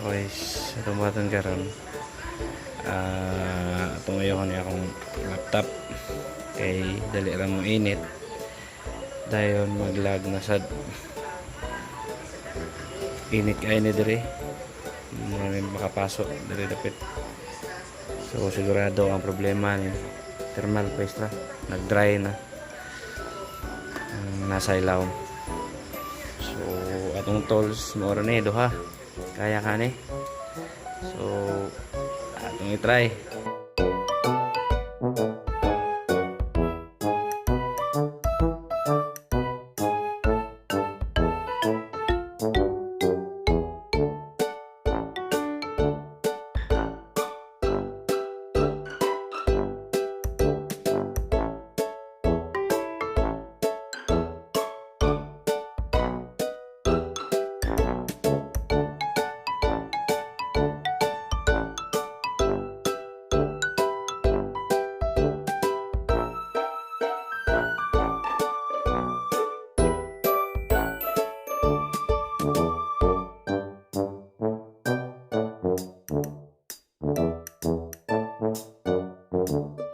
guys, tumatan karon. Tungayo ko niya akong laptop kay dali ra mo init dayon maglag na sad init kay ni dire maraming makapasok dire dapit. So sigurado ang problema ni thermal paste na nag-dry na nasa ilaw. So atong tools mo ni duha kaya kani. So atong i-try.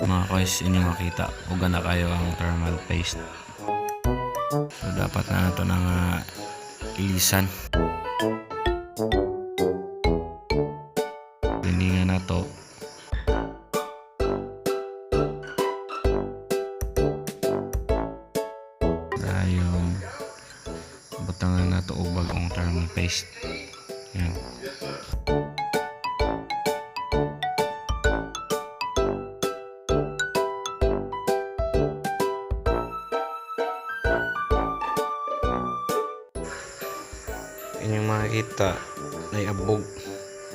Mga guys, ini makita o gana kayo ang thermal paste. So dapat na ito nang ilisan. Liningan na to. Dayon butangan na to ubag ang thermal paste. Yan. Inyong makikita na abog,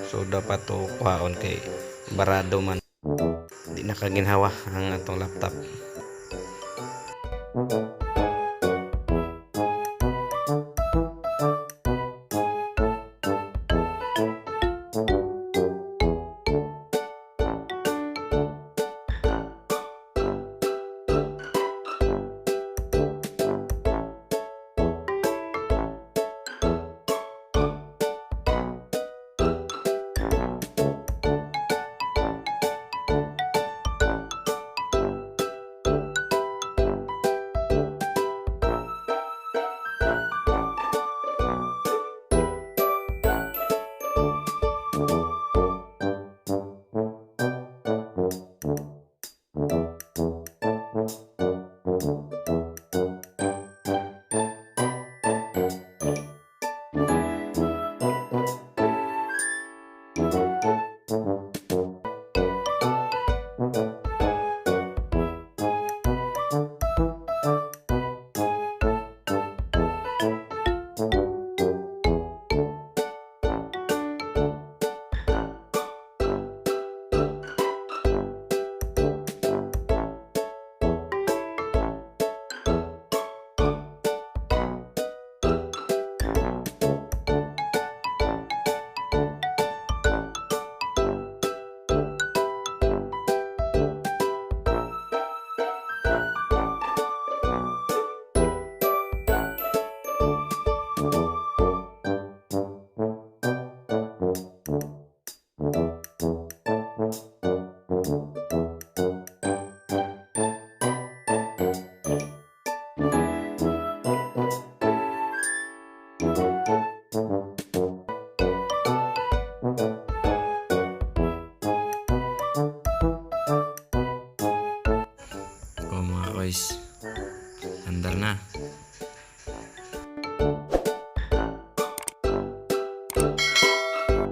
so dapat to kuhaon kay barado man di nakaginhawa ang atong laptop. Mga guys, andar na.